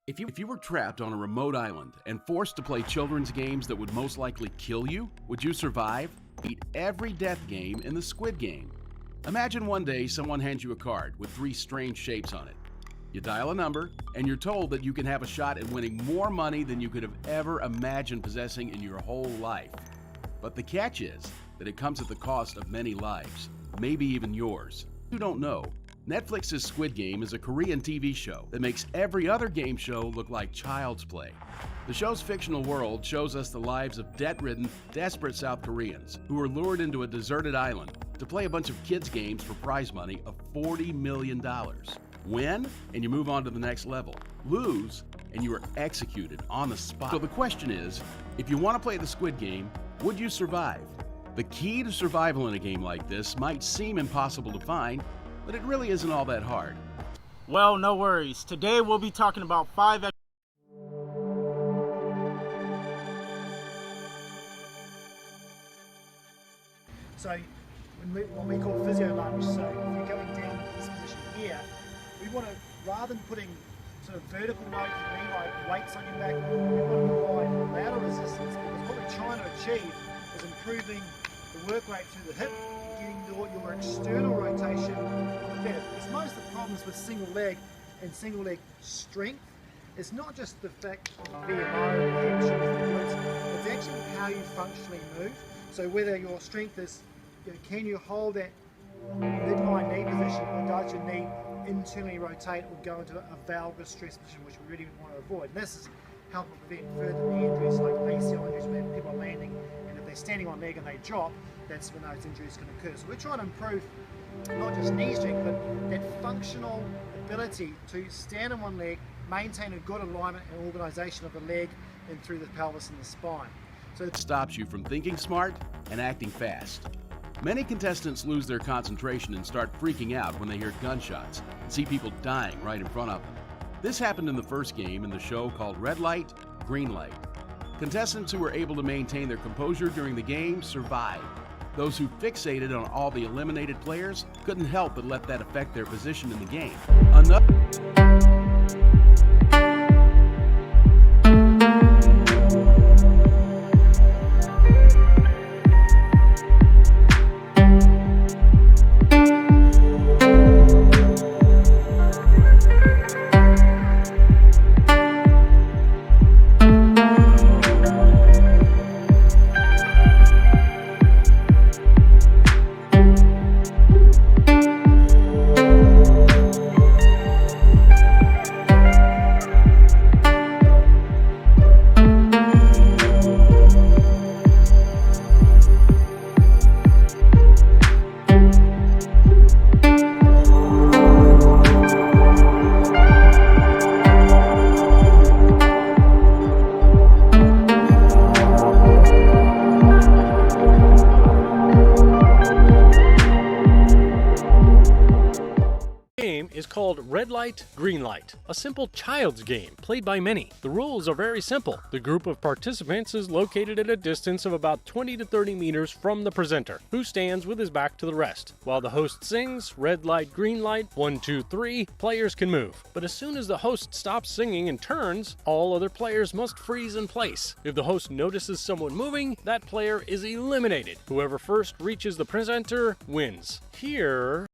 If you were trapped on a remote island and forced to play children's games that would most likely kill you, would you survive? Beat every death game in the Squid Game. Imagine one day someone hands you a card with 3 strange shapes on it. You dial a number, and you're told that you can have a shot at winning more money than you could have ever imagined possessing in your whole life. But the catch is that it comes at the cost of many lives, maybe even yours. You don't know. Netflix's Squid Game is a Korean TV show that makes every other game show look like child's play. The show's fictional world shows us the lives of debt-ridden, desperate South Koreans who are lured into a deserted island to play a bunch of kids' games for prize money of $40 million. Win, and you move on to the next level. Lose, and you are executed on the spot. So the question is, if you want to play the Squid Game, would you survive? The key to survival in a game like this might seem impossible to find, but it really isn't all that hard. Well, no worries. Today we'll be talking about 5 So what we call physio lunge. So if you're going down to this position here, we want to, rather than putting sort of vertical load like weights on your back, we want to provide louder resistance, because what we're trying to achieve is improving the work rate through the hip, getting your external rotation of the bed. Because most of the problems with single leg and single leg strength, it's not just the fact of BMO, hamstrings, glutes, it's actually how you functionally move. So whether your strength is, can you hold that midline knee position, or does your knee internally rotate or go into a valgus stress position, which we really want to avoid. And this is helping prevent further knee injuries like ACL injuries, where people are landing and if they're standing on leg and they drop, that's when those injuries can occur. So we're trying to improve not just knee strength, but that functional ability to stand on one leg, maintain a good alignment and organisation of the leg and through the pelvis and the spine. So it stops you from thinking smart and acting fast. Many contestants lose their concentration and start freaking out when they hear gunshots and see people dying right in front of them. This happened in the first game in the show called Red Light, Green Light. Contestants who were able to maintain their composure during the game survived. Those who fixated on all the eliminated players couldn't help but let that affect their position in the game. Is called Red Light, Green Light, a simple child's game played by many. The rules are very simple. The group of participants is located at a distance of about 20 to 30 meters from the presenter, who stands with his back to the rest. While the host sings, red light, green light, 1, 2, 3, players can move. But as soon as the host stops singing and turns, all other players must freeze in place. If the host notices someone moving, that player is eliminated. Whoever first reaches the presenter wins. Here,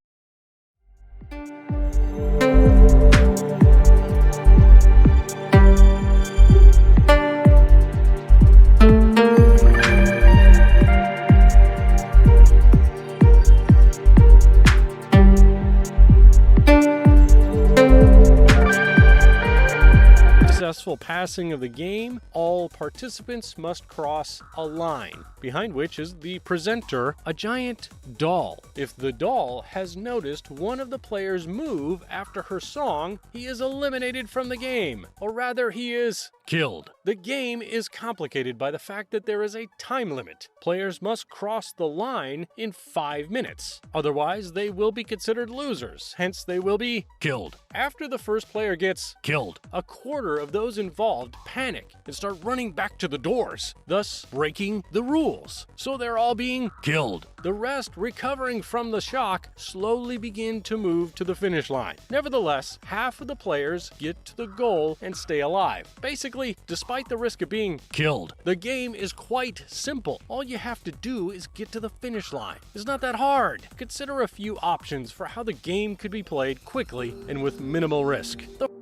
successful passing of the game, all participants must cross a line, behind which is the presenter, a giant doll. If the doll has noticed one of the players move after her song, he is eliminated from the game, or rather he is killed. The game is complicated by the fact that there is a time limit. Players must cross the line in 5 minutes. Otherwise, they will be considered losers, hence they will be killed. After the first player gets killed, a quarter of those those involved panic and start running back to the doors, thus breaking the rules. So they're all being killed. The rest, recovering from the shock, slowly begin to move to the finish line. Nevertheless, half of the players get to the goal and stay alive. Basically, despite the risk of being killed, the game is quite simple. All you have to do is get to the finish line. It's not that hard. Consider a few options for how the game could be played quickly and with minimal risk. The